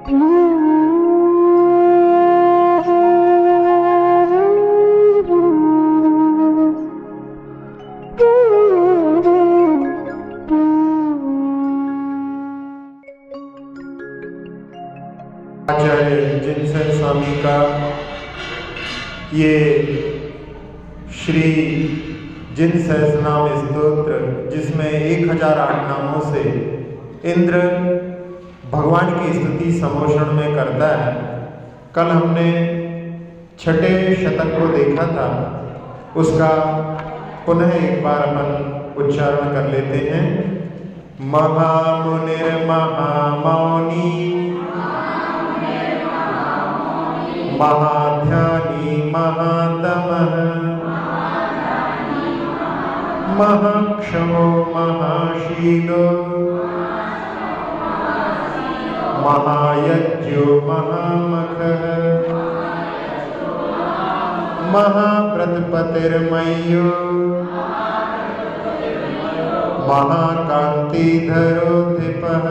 आचार्य जिनसन स्वामी का ये श्री जिन सहस्रनाम स्तोत्र, जिसमें 1008 नामों से इंद्र भगवान की स्तुति समोषण में करता है। कल हमने छठे शतक को देखा था, उसका पुनः एक बार अपन उच्चारण कर लेते हैं। महामुनिर्महामौनी महाध्यानी महातमः महाक्षमो महाशीलो महायज्ञो महामखः महाव्रतपतिर्मय्यो महाकान्तिधरो धिपः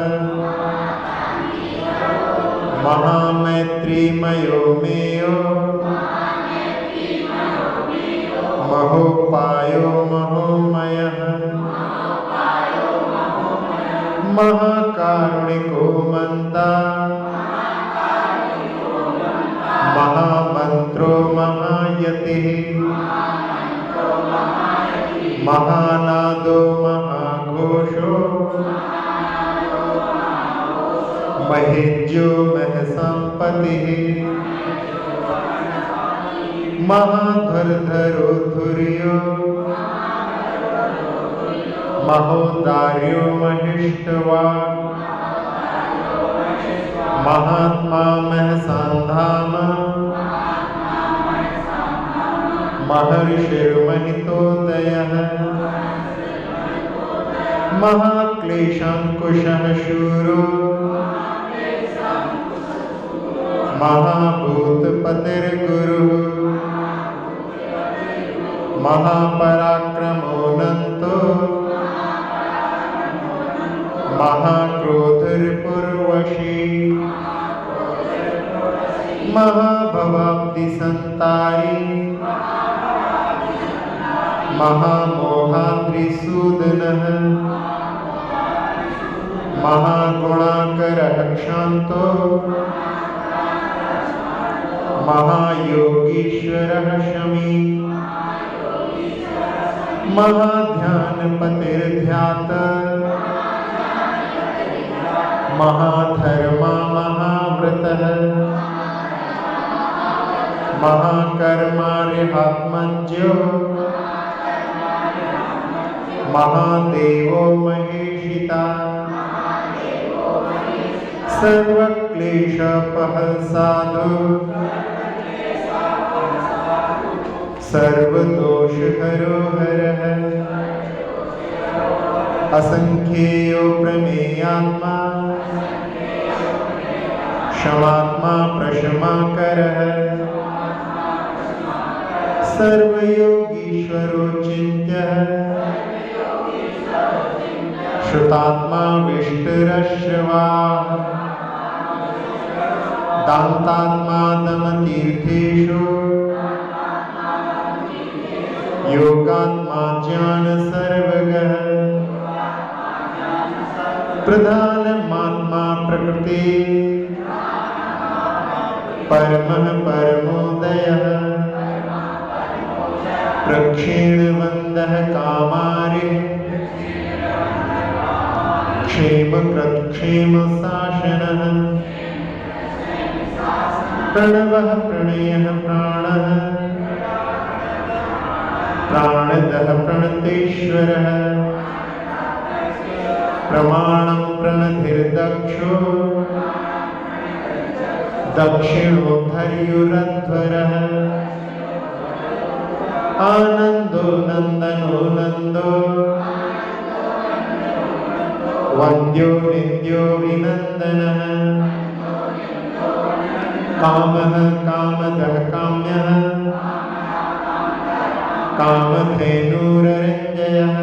महामैत्रीमयो मेयो महोपायो महोमयः महाकारुणिको मन्ता महामन्त्रो महायतिः महानादो महाघोषो महेज्यो महसंपतिः महाधुरधरो धुर्यो महोदार्यो महिष्ठवान् महात्मा महसान्धाम महर्षिर्महितोदयः महाक्लेशाङ्कुशः शूरो महाभूतपतिर्गुरुः महापराक्रमोऽनन्तो महाक्रोधर्पुर्वशी महाभवाब्धिसन्तारी महामोहाद्रिसूदनः महागुणाकरः क्षान्तो महायोगीश्वरः शमी महाध्यानपतिर्ध्यात महाधर्मा महाव्रतः महाकर्मार्हात्मज्ञो महादेवो महेशिता सर्वक्लेशपहः साधु सर्वदोषहरो हरः असंख्येयो प्रमेयात्मा क्षमात्मा प्रशमाकरः सर्वयोगीश्वरो चिन्त्यः श्रुतात्मा विष्टुरश्रवाः दान्तात्मा दमतीर्थेषु योगात्मा ज्ञानसर्वगः प्रधानमात्मा प्रकृति परमः परमोदयः प्रक्षीणवन्दः कामारिः क्षेमकृत्क्षेमशासनः प्रणवः प्रणयः प्राणः प्राणदः प्रणतेश्वरः प्रमाणं प्रणतिर्दक्षो दक्षिणोद्धर्युरध्वरः आनन्दो नन्दनो नन्दो वन्द्यो निन्द्यो विनन्दनः कामः कामदः काम्यः कामधेनुरञ्जयः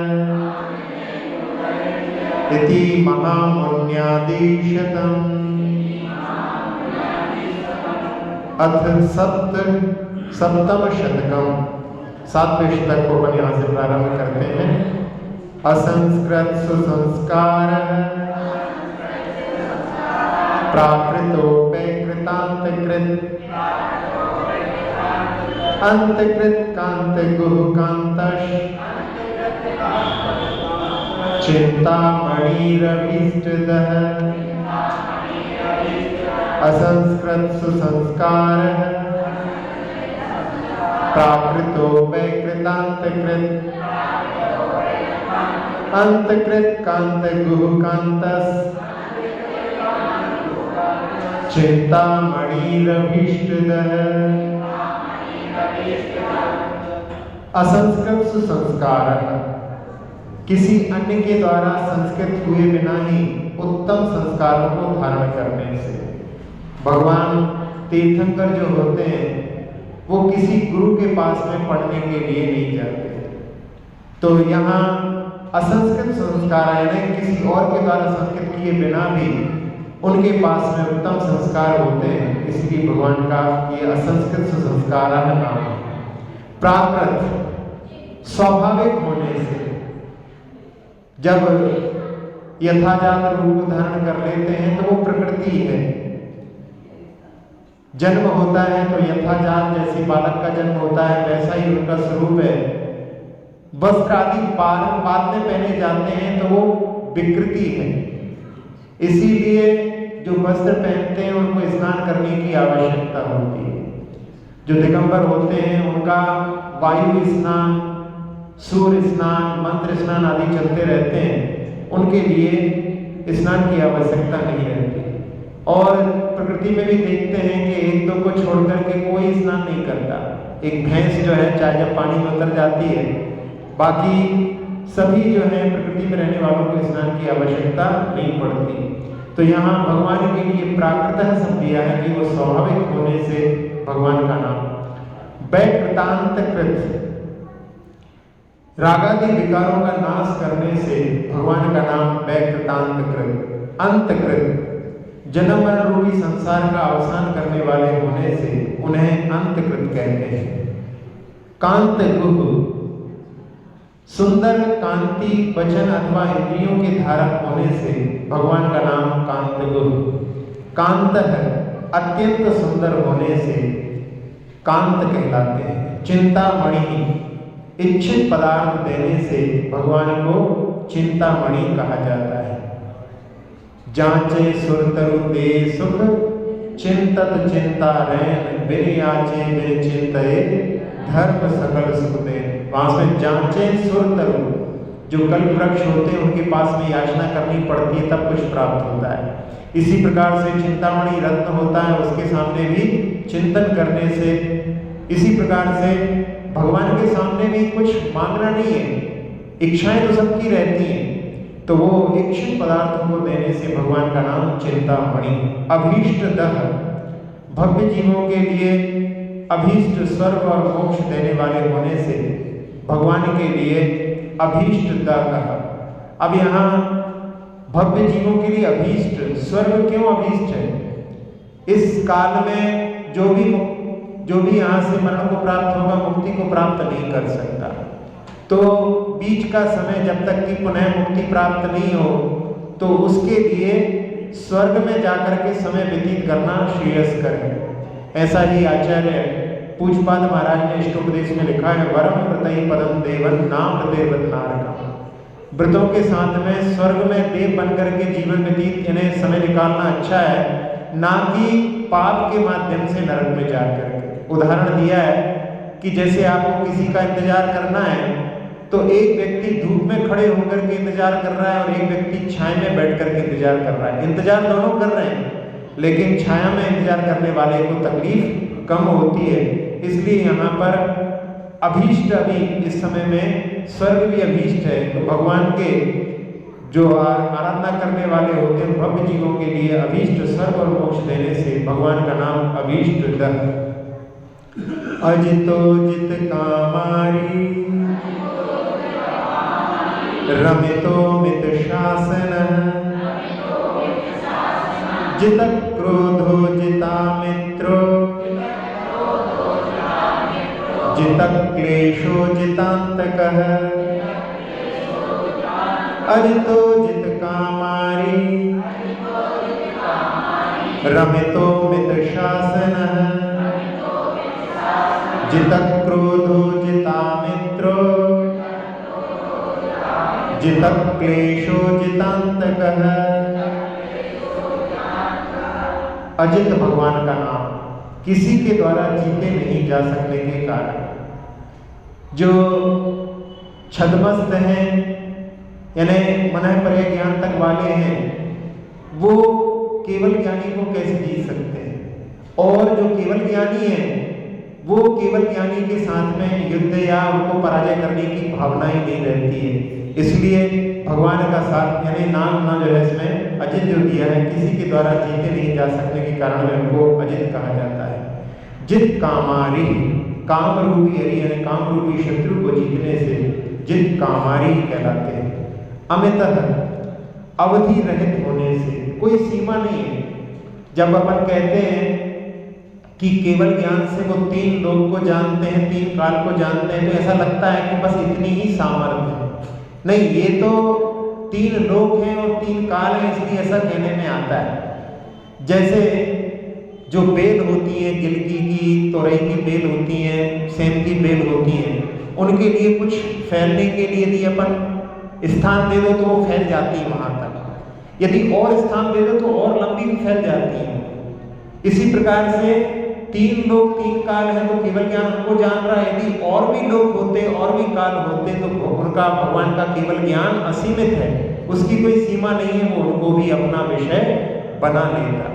इति महामुन्यादिशतम् अथ सप्तम शतकम, 7वें शतक को अपन यहाँ से प्रारंभ करते हैं। असंस्कृत सुसंस्कार प्राकृतोपेकृतांतकृत अंतकृत कांत गुरुकांतश चिंतामणिरभीष्टदः असंस्कृत सुसंस्कार प्राकृतोपेकृतांतकृत अंतकृत कांत गुरुकांतस चिंतामणिरभीष्टदः। असंस्कृत सुसंस्कार, किसी अन्य के द्वारा संस्कृत हुए बिना ही उत्तम संस्कारों को धारण करने से। भगवान तीर्थंकर जो होते हैं वो किसी गुरु के पास में पढ़ने के लिए नहीं जाते, तो यहाँ असंस्कृत संस्कार यानी किसी और के द्वारा संस्कृत किए बिना भी उनके पास में उत्तम संस्कार होते हैं, इसलिए भगवान का ये असंस्कृत संस्कार नाम है। प्राकृत, स्वाभाविक होने से, जब यथाजात रूप धारण कर लेते हैं तो वो प्रकृति है। जन्म होता है तो यथाजात, जैसे बालक का जन्म होता है वैसा ही उनका स्वरूप है। वस्त्र आदि बाद में पहने जाते हैं तो वो विकृति है, इसीलिए जो वस्त्र पहनते हैं उनको स्नान करने की आवश्यकता होती है। जो दिगंबर होते हैं उनका वायु स्नान, सूर्य स्नान, मंत्र स्नान आदि चलते रहते हैं, उनके लिए स्नान की आवश्यकता नहीं रहती। और प्रकृति में भी देखते हैं कि एक दो को छोड़ करके कोई स्नान नहीं करता। एक भैंस जो है चाहे जब पानी में उतर जाती है, बाकी सभी जो है प्रकृति में रहने वालों को स्नान की आवश्यकता नहीं पड़ती। तो यहाँ भगवान के लिए प्राकृतः शब्द दिया है कि वो स्वाभाविक होने से भगवान का नाम। वैकृतांतकृत, रागादि विकारों का नाश करने से भगवान का नाम वैकृतांतकृत। अंतकृत, जन्म मरण रूपी संसार का अवसान करने वाले होने से उन्हें अंतकृत कहते हैं। कांत गुह, सुंदर कांति वचन अथवा इंद्रियों के धारक होने से भगवान का नाम कांत गुह। कांत है, अत्यंत सुंदर होने से कांत कहलाते हैं। चिंतामणि, इच्छित पदार्थ देने से भगवान को चिंतामणि कहा जाता है। जांचे सुरतरु दे सुख चिंतत चिंता रैन बिन याचे बिन चिंतये धर्म सकल सुख दे। वहां से जांचे सुरतरु, जो कल्प वृक्ष होते हैं उनके पास में याचना करनी पड़ती है तब कुछ प्राप्त होता है। इसी प्रकार से चिंतामणि रत्न होता है, उसके सामने भी चिंतन करने से, इसी प्रकार से भगवान के सामने भी कुछ मांगना नहीं है, इच्छाएं तो सबकी रहती हैं, तो वो इच्छित पदार्थों को देने से भगवान का नाम चिंतामणि। अभीष्टदः, भव्य जीवों के लिए अभीष्ट स्वर्ग और मोक्ष देने वाले होने से भगवान के लिए अभीष्टदः कहा। अब यहाँ भव्य जीवों के लिए अभीष्ट, स्वर्ग क्यों अभीष्ट है? इस काल में जो भी यहाँ से मरण को प्राप्त होगा मुक्ति को प्राप्त नहीं कर सकता, तो बीच का समय जब तक कि पुनः मुक्ति प्राप्त नहीं हो तो उसके लिए स्वर्ग में जाकर के समय व्यतीत करना श्रेयस्कर है। ऐसा ही आचार्य पूज्यपाद महाराज ने इष्टोपदेश में लिखा है, वरम व्रतई पदम देवन नाम देवत नारकम। व्रतों के साथ में स्वर्ग में देव बनकर के जीवन व्यतीत यानी समय निकालना अच्छा है, ना कि पाप के माध्यम से नरक में जाकर के। उदाहरण दिया है कि जैसे आपको किसी का इंतजार करना है तो एक व्यक्ति धूप में खड़े होकर के इंतजार कर रहा है और एक व्यक्ति छाया में बैठ कर के इंतजार कर रहा है। इंतजार दोनों कर रहे हैं, लेकिन छाया में इंतजार करने वाले को तकलीफ कम होती है। इसलिए यहाँ पर अभीष्ट, अभी इस समय में स्वर्ग भी अभीष्ट है। तो भगवान के जो आराधना करने वाले होते हैं भव्य जीवों के लिए अभीष्ट स्वर्ग और मोक्ष देने से भगवान का नाम अभीष्टदः। अजितो जित कामारी रमितो मित शासन जित क्रोधो जिता मित्रो जितः क्लेशो जितांतकः अजितो जित कामारी रमितो मित शासनः जितः क्रोधो जिता मित्रो जितः क्लेशो जितांतकः। अजित भगवान का नाम किसी के द्वारा जीते नहीं जा सकने के कारण जो छद्मस्त हैं यानी मन परे ज्ञान तक वाले हैं वो केवल ज्ञानी को कैसे जीत सकते हैं, और जो केवल ज्ञानी है वो केवल ज्ञानी के साथ में युद्ध या उनको पराजय करने की भावना ही नहीं रहती है। इसलिए भगवान का साथ यानी नाम जो है इसमें अजित जो दिया है, किसी के द्वारा जीते नहीं जा सकने के कारण में उनको अजित कहा जाता है। जित कामारी, काम रूपी हरि यानी काम रूपी शत्रु को जीतने से जित कामारी कहलाते हैं। अमित, अवधि रहित होने से, कोई सीमा नहीं है। जब अपन कहते हैं कि केवल ज्ञान से वो 3 लोक को जानते हैं, 3 काल को जानते हैं, तो ऐसा लगता है कि बस इतनी ही सामर्थ्य है। नहीं, ये तो 3 लोक हैं और 3 काल हैं, इसलिए ऐसा कहने में आता है। जैसे जो बेल होती है, गिलकी की, तोरई की बेल होती हैं, सेम की बेल होती हैं, उनके लिए कुछ फैलने के लिए यदि अपन स्थान दे दो तो वो फैल जाती है वहां तक, यदि और स्थान दे दो तो और लंबी भी फैल जाती है। इसी प्रकार से 3 लोक 3 काल है तो केवल ज्ञान हमको जान रहा है, यदि और भी लोक होते और भी काल होते तो उनका भगवान का केवल ज्ञान असीमित है, उसकी कोई सीमा नहीं है, वो उनको भी अपना विषय बना लेता।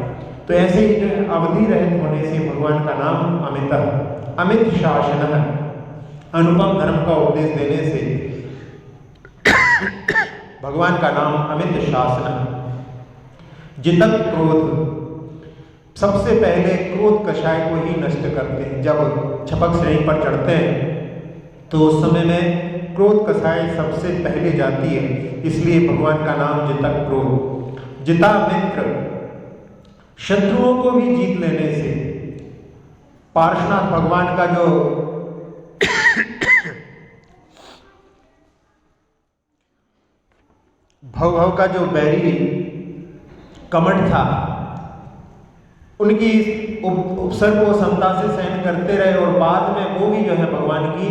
तो ऐसे ही अवधि रहित होने से भगवान का नाम अमित, अमित शासन, अनुपम धर्म का उपदेश देने से भगवान का नाम अमित शासन। जितक क्रोध, सबसे पहले क्रोध कषाय को ही नष्ट करते हैं। जब छपक श्रेणी पर चढ़ते हैं तो उस समय में क्रोध कषाय सबसे पहले जाती है, इसलिए भगवान का नाम जितक क्रोध। जिता मित्र, शत्रुओं को भी जीत लेने से। पार्श्वनाथ भगवान का जो भव का जो बैरी कमठ था, उनकी उपसर्ग को समता से सहन करते रहे और बाद में वो भी जो है भगवान की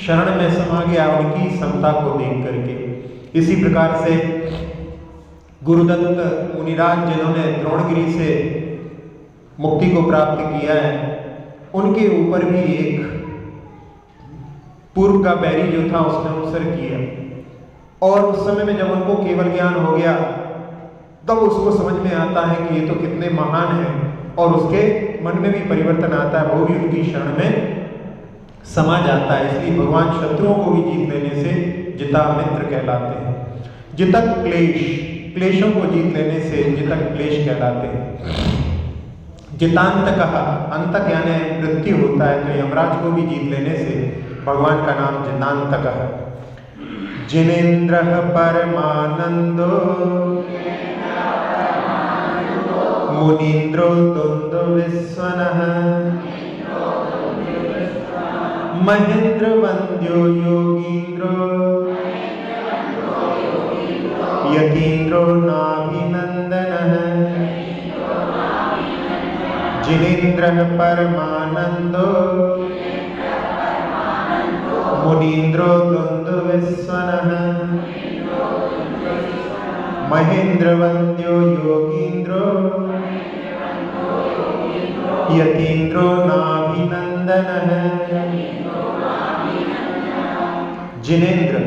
शरण में समा गया उनकी समता को देख करके। इसी प्रकार से गुरुदत्त मुनिराज जिन्होंने द्रोणगिरी से मुक्ति को प्राप्त किया है, उनके ऊपर भी एक पूर्व का बैरी जो था उसने उपसर्ग किया, और उस समय में जब उनको केवल ज्ञान हो गया तब उसको समझ में आता है कि ये तो कितने महान हैं, और उसके मन में भी परिवर्तन आता है, वो भी उनकी शरण में समा जाता है। इसलिए भगवान शत्रुओं को भी जीत लेने से जिता मित्र कहलाते हैं। जितक क्लेश, क्लेशों को जीत लेने से जितक क्लेश कहलाते हैं। जितांत कहा, अंतक यानी मृत्यु होता है, तो यमराज को भी जीत लेने से भगवान का नाम जितांतक है। जिनेन्द्र परमानंदो मुनीन्द्रो तुंदो विश्वनः महेंद्र वंद्यो योगीन्द्रो यतीन्द्रो नाभिनंदनः। जिनेन्द्र परमानंदो मुनीन्द्रो तुंदो विश्वनः महेंद्र वंद्यो योगीन्द्रो यतीन्द्रो नाभिनंदनः। जिनेन्द्र,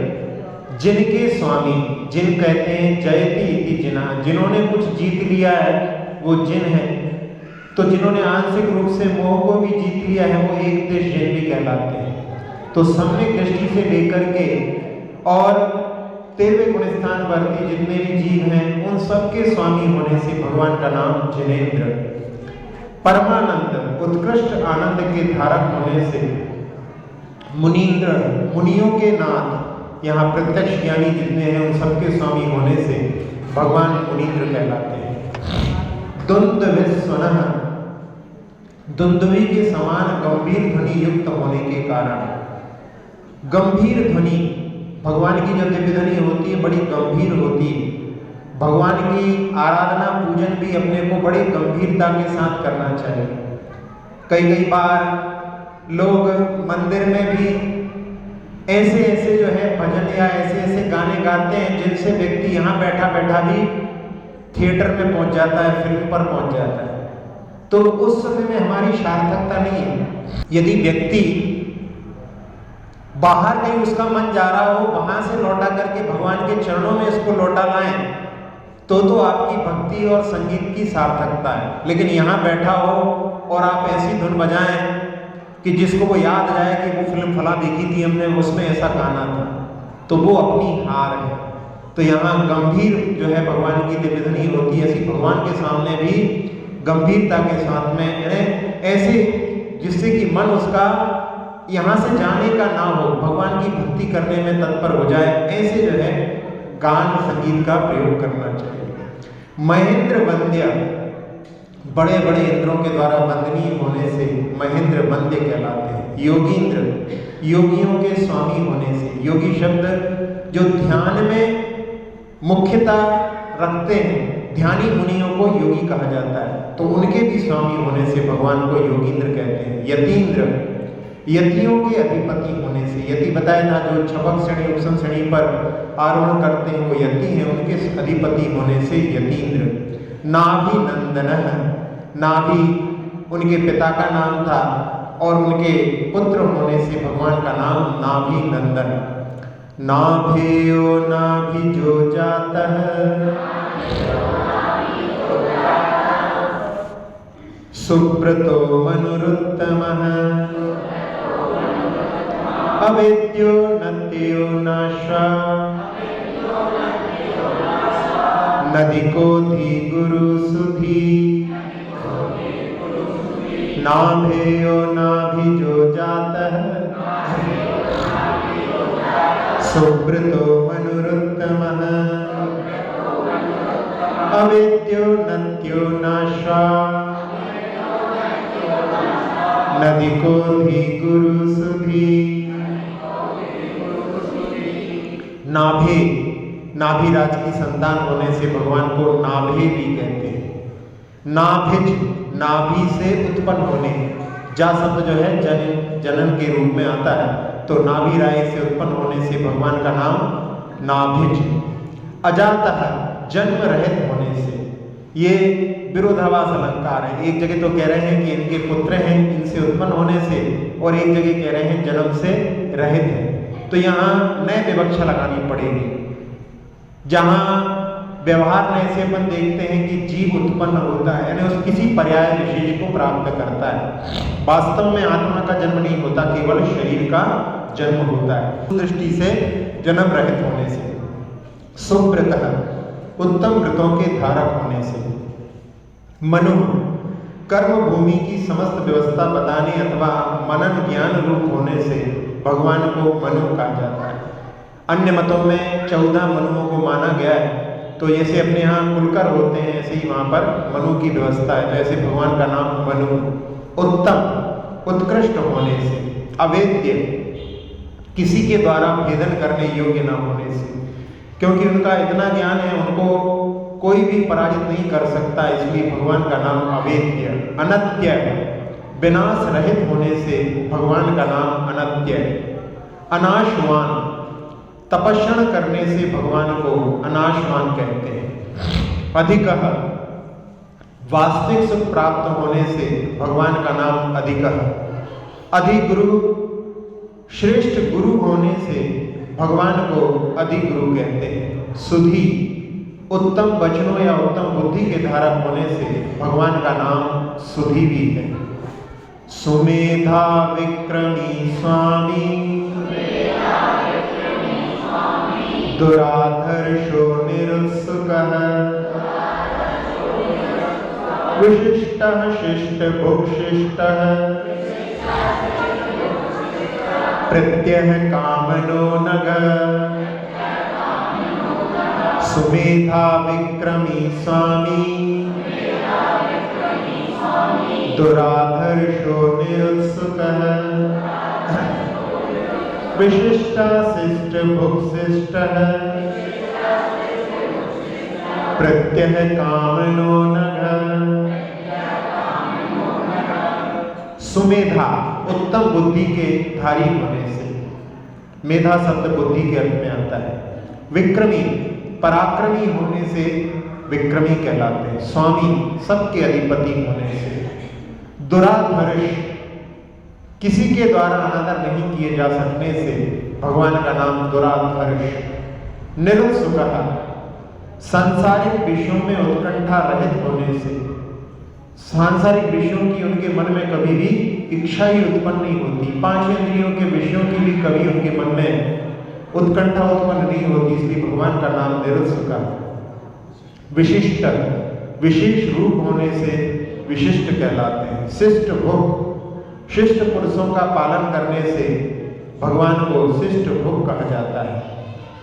जिनके स्वामी, जिन कहते हैं जयति इति जिनः, जिन्होंने कुछ जीत लिया है वो जिन है। तो जिन्होंने आंशिक रूप से मोह को भी जीत लिया है वो एक देश जिन भी कहलाते हैं। तो सम्यक दृष्टि से लेकर के और 13वें गुण स्थान वर्ती जितने भी जीव हैं उन सबके स्वामी होने से भगवान का नाम जिनेन्द्र। परमानंद, उत्कृष्ट आनंद के धारक होने से मुनीन्द्र, मुनियों के नाथ, यहाँ प्रत्यक्ष ज्ञानी जितने हैं उन सबके स्वामी होने से भगवान मुनीन्द्र कहलाते हैं। द्वंद्व विश्वनः, दुंदुभी के समान गंभीर ध्वनि युक्त होने के कारण, गंभीर ध्वनि, भगवान की जो दिव्य ध्वनि होती है बड़ी गंभीर होती है। भगवान की आराधना पूजन भी अपने को बड़ी गंभीरता के साथ करना चाहिए। कई बार लोग मंदिर में भी ऐसे ऐसे जो है भजन या ऐसे ऐसे गाने गाते हैं जिनसे व्यक्ति यहाँ बैठा बैठा भी थिएटर में पहुंच जाता है, फिल्म पर पहुंच जाता है। तो उस समय में हमारी सार्थकता नहीं है। यदि व्यक्ति बाहर कहीं उसका मन जा रहा हो, वहां से लौटा करके भगवान के चरणों में इसको लौटा लाएं, तो आपकी भक्ति और संगीत की सार्थकता है। लेकिन यहाँ बैठा हो और आप ऐसी धुन बजाएं कि जिसको वो याद आ जाए कि वो फिल्म फला देखी थी हमने, उसमें ऐसा गाना था, तो वो अपनी हार है। तो यहाँ गंभीर जो है भगवान की दिव्य ध्वनि होती है, ऐसी भगवान के सामने भी गंभीरता के साथ में ऐसे जिससे कि मन उसका यहाँ से जाने का ना हो, भगवान की भक्ति करने में तत्पर हो जाए, ऐसे जो है गान संगीत का प्रयोग करना चाहिए। महेंद्र वंद्य, बड़े बड़े इंद्रों के द्वारा वंदनीय होने से महेंद्र वंद्य कहलाते हैं। योगींद्र, योगियों के स्वामी होने से, योगी शब्द जो ध्यान में मुख्यता रखते हैं, ध्यानी मुनियों को योगी कहा जाता है, तो उनके भी स्वामी होने से भगवान को योगींद्र कहते हैं। यतीन्द्र, यतियों के अधिपति होने से, यति बताया था जो छपक श्रेणी उपसन श्रेणी पर आरोहण करते हैं वो यति हैं, उनके अधिपति होने से यतीन्द्र। नाभि नंदन, नाभि उनके पिता का नाम था और उनके पुत्र होने से भगवान का नाम नाभि नंदन। नाभेयो नाभि जो जाता है, सुब्रतो मनुरुत्तमः, अवेद्यो नत्यो नाशा, नदिको धी गुरु सुधी। नाभेयो नाभि जो जाता है, सुब्रतो मनुरुत्तमः, अवेद्यो नत्यो नाशा, नदिको धी गुरु सुधी। नाभि, नाभिराज की संतान होने से भगवान को नाभि भी कहते हैं। नाभिज, नाभि से उत्पन्न होने, जा शब्द जो है जनन के रूप में आता है, तो नाभि राय से उत्पन्न होने से भगवान का नाम नाभिज। अजातः, जन्म रहित होने से, ये विरोधाभास अलंकार है। एक जगह तो कह रहे हैं कि इनके पुत्र हैं इनसे उत्पन्न होने से, और एक जगह कह रहे हैं जन्म से रहित है। तो यहाँ नए विवक्षा लगानी पड़ेगी। जहाँ व्यवहार में ऐसे अपन देखते हैं कि जीव उत्पन्न होता है, यानी उस किसी पर्याय विशेष को प्राप्त करता है। वास्तव में आत्मा का जन्म नहीं होता, केवल शरीर का जन्म होता है, उस दृष्टि से जन्म रहित होने से। सुव्रतः, उत्तम व्रतों के धारक होने से। मनु, कर्म भूमि की समस्त व्यवस्था बताने अथवा मनन ज्ञान रूप होने से भगवान को मनु कहा जाता है। अन्य मतों में 14 मनुओं को माना गया है, तो जैसे अपने यहाँ कुलकर होते हैं ऐसे ही वहाँ पर मनु की व्यवस्था है, तो ऐसे भगवान का नाम मनु। उत्तम, उत्कृष्ट होने से। अवेद्य, किसी के द्वारा भेदन करने योग्य न होने से, क्योंकि उनका इतना ज्ञान है उनको कोई भी पराजित नहीं कर सकता, इसलिए भगवान का नाम अवेद्य। अनत्य, विनाश रहित होने से भगवान का नाम अनत्य। अनाशवान, तपस्या करने से भगवान को अनाशवान कहते हैं। अधिकः, वास्तविक सुख प्राप्त होने से भगवान का नाम अधिकः। अधिगुरु, श्रेष्ठ गुरु होने से भगवान को अधिगुरु कहते हैं। सुधी, उत्तम वचनों या उत्तम बुद्धि के धारक होने से भगवान का नाम सुधी भी है। सुमेधा विक्रमी स्वामी, दुराधर्षो निरुत्सुकः, विशिष्टः शिष्ट भुक्शिष्टः, प्रत्यह कामनो नगः। सुमेधा विक्रमी स्वामी, दुराधर्षो निरुत्सुकः विशिष्टाशिष्ट भुक्शिष्टः प्रत्यह कामनो नघ। सुमेधा उत्तम बुद्धि के धारी होने से, मेधा शब्द बुद्धि के अर्थ में आता है। विक्रमी पराक्रमी होने से विक्रमी कहलाते हैं। स्वामी सबके अधिपति होने से। दुराधर्ष किसी के द्वारा अनादर नहीं किए जा सकने से भगवान का नाम दुराधर्ष। निरुत्सुकः सांसारिक विषयों में उत्कंठा रहित होने से, सांसारिक विषयों की उनके मन में कभी भी इच्छा ही उत्पन्न नहीं होती। पांच इंद्रियों के विषयों की भी कभी उनके मन में उत्कंठा उत्पन्न नहीं होती, इसलिए भगवान का नाम निरुत्सुकः। विशिष्ट विशेष रूप होने से विशिष्ट कहलाते हैं। शिष्ट भुक शिष्ट पुरुषों का पालन करने से भगवान को शिष्ट भुक कहा जाता है।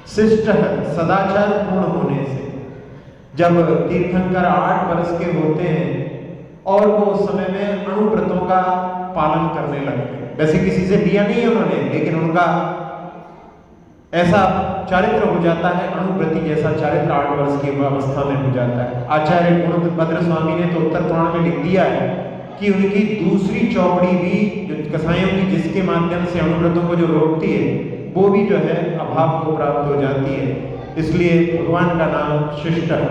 शिष्ट सदाचार पूर्ण होने से, जब तीर्थंकर 8 वर्ष के होते हैं और वो उस समय में अणुव्रतों का पालन करने लगते हैं। वैसे किसी से लिया नहीं है उन्होंने, लेकिन उनका ऐसा चारित्र हो जाता है, अणुव्रति जैसा चारित्र 8 वर्ष की अवस्था में हो जाता है। आचार्य गुणभद्र स्वामी ने तो उत्तर पुराण में लिख दिया है कि उनकी दूसरी चौपड़ी भी जो कसायों की, जिसके माध्यम से अणुव्रतों को जो रोकती है, वो भी जो है अभाव को प्राप्त हो जाती है। इसलिए भगवान का नाम शिष्ट है।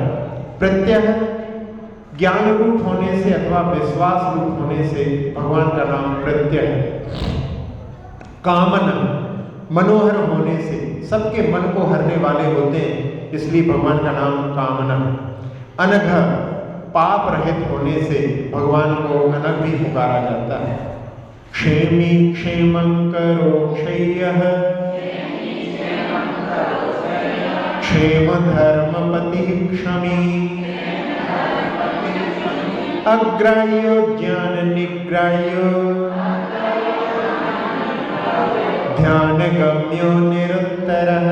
प्रत्यह ज्ञान रूप होने से अथवा विश्वास रूप होने से भगवान का नाम प्रत्यय है। कामन मनोहर होने से, सबके मन को हरने वाले होते हैं, इसलिए भगवान का नाम कामना। अनघ पाप रहित होने से भगवान को अनघ भी पुकारा जाता है। क्षेमी क्षेमंकरो क्षय्यः क्षेम धर्मपति क्षमी अग्राह्यो ज्ञान निग्राह्यो ध्यान गम्यो निरुत्तरः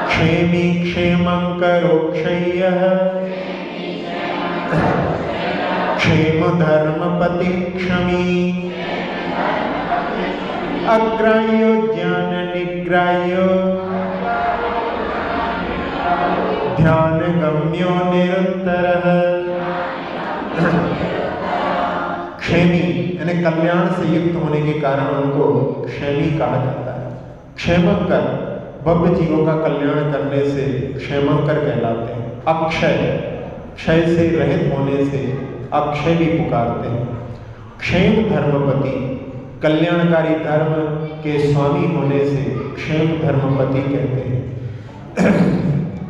क्षेमी क्षेमंकरो क्षय्यः क्षेम धर्मपति क्षमी अग्राह्यो ज्ञान निग्राह्यो ध्यान गम्यो निरुत्तरः। क्षेमी यानी कल्याण से युक्त होने के कारण उनको क्षेमी कहा जाता है। क्षेमंकर भव्य जीवों का कल्याण करने से क्षेमंकर कहलाते हैं। अक्षय क्षय से रहित होने से अक्षय भी पुकारते हैं। क्षेम धर्मपति कल्याणकारी धर्म के स्वामी होने से क्षेम धर्मपति कहते हैं।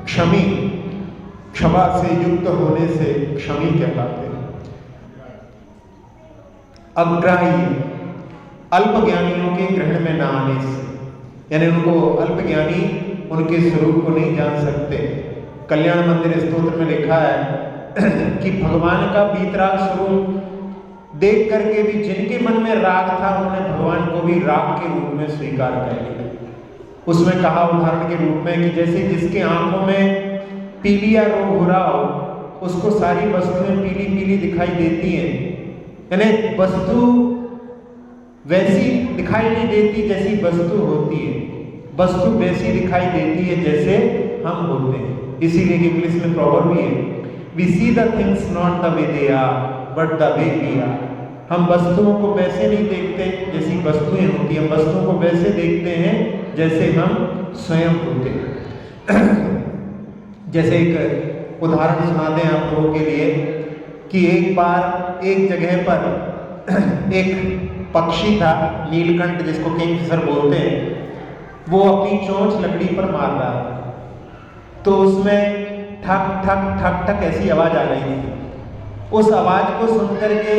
क्षमी क्षमा से युक्त होने से क्षमी कहलाते हैं। अग्राही अल्पज्ञानियों के ग्रहण में न आने से, यानी उनको अल्पज्ञानी उनके स्वरूप को नहीं जान सकते। कल्याण मंदिर स्तोत्र में लिखा है कि भगवान का बीतराग स्वरूप देख करके भी जिनके मन में राग था उन्होंने भगवान को भी राग के रूप में स्वीकार कर लिया। उसमें कहा उदाहरण के रूप में कि जैसे जिसके आंखों में पीलिया रोग हो रहा हो, उसको सारी वस्तुएं पीली पीली दिखाई देती हैं, यानी वस्तु वैसी दिखाई नहीं देती जैसी वस्तु होती है, वस्तु वैसी दिखाई देती है जैसे हम होते हैं। इसीलिए इंग्लिश में प्रॉवर्ब भी है, we see the things not the way they are but the way we are. हम वस्तुओं को वैसे नहीं देखते जैसी वस्तुएं होती हैं, वस्तुओं को वैसे देखते हैं जैसे हम स्वयं होते हैं। जैसे एक उदाहरण सुना दें आप लोगों के लिए कि एक बार एक जगह पर एक पक्षी था, नीलकंठ जिसको किंगफिशर बोलते हैं, वो अपनी चोंच लकड़ी पर मार रहा था, तो उसमें ठक ठक ठक ठक ऐसी आवाज आ रही थी। उस आवाज को सुनकर के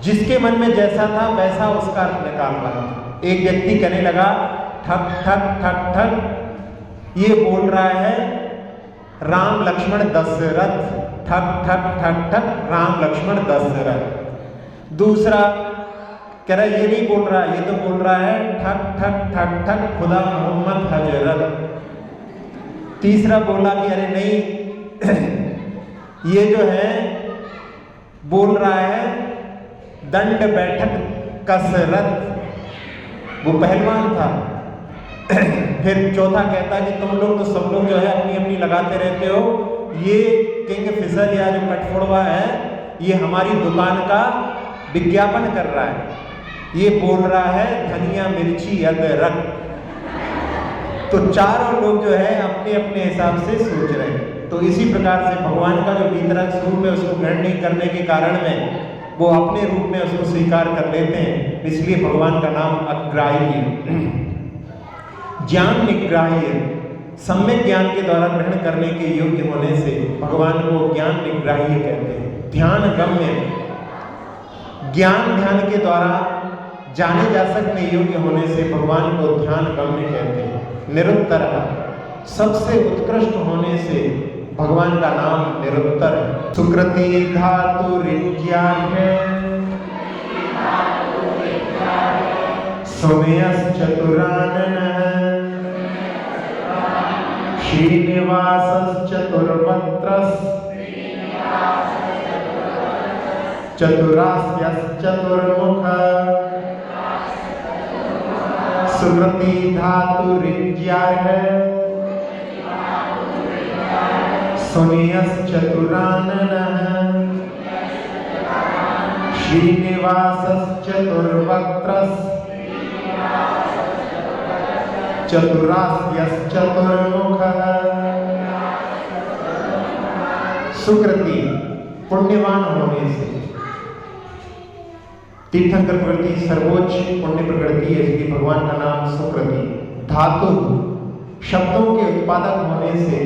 जिसके मन में जैसा था वैसा उसका अर्थ निकाल रहा था। एक व्यक्ति कहने लगा ठक ठक ठक ठक, ये बोल रहा है राम लक्ष्मण दशरथ, ठक ठक ठक ठक राम लक्ष्मण दशरथ। दूसरा कह रहा है ये नहीं बोल रहा, ये तो बोल रहा है ठक ठक ठक ठक खुदा मोहम्मद हजरत। तीसरा बोला कि अरे नहीं ये जो है बोल रहा है दंड बैठक कसरत, वो पहलवान था। फिर चौथा कहता है कि तुम लोग तो सब लोग जो है अपनी अपनी लगाते रहते हो, ये किंग फिशर या जो कठफोड़वा है ये हमारी दुकान का विज्ञापन कर रहा है, ये बोल रहा है धनिया मिर्ची अदरक। तो चारों लोग जो है अपने अपने हिसाब से सोच रहे हैं। तो इसी प्रकार से भगवान का जो वीतराग स्वरूप है उसको ग्रहण नहीं करने के कारण में वो अपने रूप में उसको स्वीकार कर लेते हैं, इसलिए भगवान का नाम अग्राह्य। ज्ञान निग्राह्य, सम्यक ज्ञान के द्वारा ग्रहण करने के योग्य होने से भगवान को ज्ञान निग्राह्य कहते हैं। ध्यान गम्य, ज्ञान ध्यान के द्वारा जाने जा सकने योग्य होने से भगवान को ध्यान गम्य कहते हैं। निरुत्तर, सबसे उत्कृष्ट होने से भगवान का नाम निरुत्तर है। सुकृति धातु ऋज्यार्घ्य सोमेयस चतुराननः श्रीनिवासस चतुर्वक्त्रस चतुरास्यस चतुर्मुखः सुकृति धातु ऋज्यार्घ्य सोमेयस चतुराननः श्रीनिवासस चतुर्वक्त्रस चतुरास्यस चतुर्मुखः। सुकृति, पुण्यवान होने से। तीर्थंकर प्रकृति सर्वोच्च पुण्य प्रकृति है, इसलिए भगवान का नाम सुकृति। धातु, शब्दों के उत्पादक होने से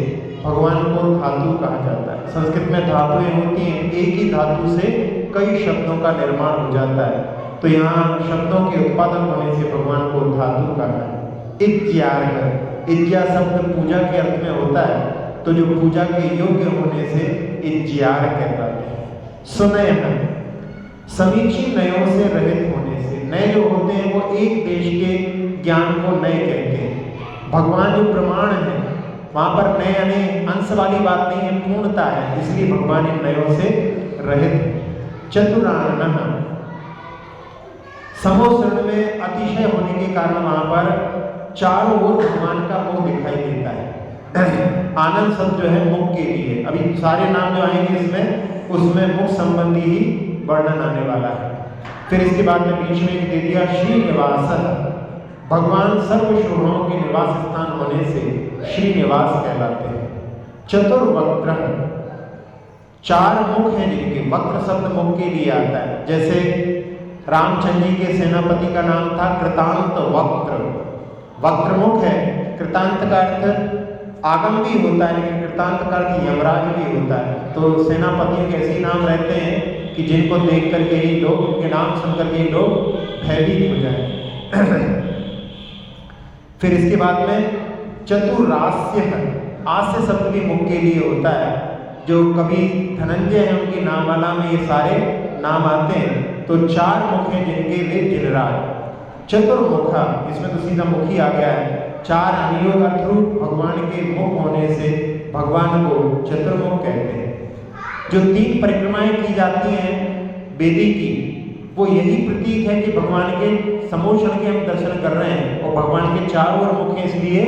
भगवान को धातु कहा जाता है। संस्कृत में धातुएं होती हैं, एक ही धातु से कई शब्दों का निर्माण हो जाता है, तो यहाँ शब्दों के उत्पादक होने से भगवान को धातु कहा है। इज्यार्घ्य, इज्या शब्द पूजा के अर्थ में होता है, तो जो पूजा के योग्य होने से इज्यार्घ्य कहलाते हैं। सुनय, समीची नयों से रहित होने से। नए जो होते हैं वो एक देश के ज्ञान को नए कहते हैं। भगवान जो प्रमाण है वहां पर नए यानी अंश वाली बात नहीं है, पूर्णता है, इसलिए भगवान इन नयों से रहित। चतुराननः, समोसरण में अतिशय होने के कारण वहां पर चारों ओर भगवान का मुख दिखाई देता है। आनंद शब्द जो है मुख के लिए, अभी सारे नाम जो आएंगे इसमें उसमें मुख संबंधी ही वर्णन आने वाला है। फिर इसके बाद में बीच में दे दिया श्रीनिवास, भगवान सर्व शोभनों के निवास स्थान होने से श्रीनिवास कहलाते हैं। चतुर्वक्त्र, चार मुख हैं जिनके, वक्र शब्द मुख के लिए आता है। जैसे रामचंद्र जी के सेनापति का नाम था कृतांत वक्त्र, वक्र मुख है। कृतांत का अर्थ आगम भी होता है, लेकिन कृतांत का अर्थ यमराज भी होता है। तो सेनापतियों के ऐसे नाम रहते हैं कि जिनको देख करके ही लोग, उनके नाम सुनकर के ही लोग भयभीत हो जाए। फिर इसके बाद में चतुरास्य, आस्य शब्द भी मुख के लिए होता है। जो कवि धनंजय है उनकी नाममाला में ये सारे नाम आते हैं। तो चार मुख हैं जिनके वे जिनराज। चतुर्मुखा, इसमें तो सीधा मुख ही आ गया है। चार अनियोग अर्थरूप भगवान के मुख होने से भगवान को चतुर्मुख कहते हैं। जो तीन परिक्रमाएं की जाती हैं वेदी की, वो यही प्रतीक है कि भगवान के समोषण के हम दर्शन कर रहे हैं, और भगवान के चारों ओर मुख है इसलिए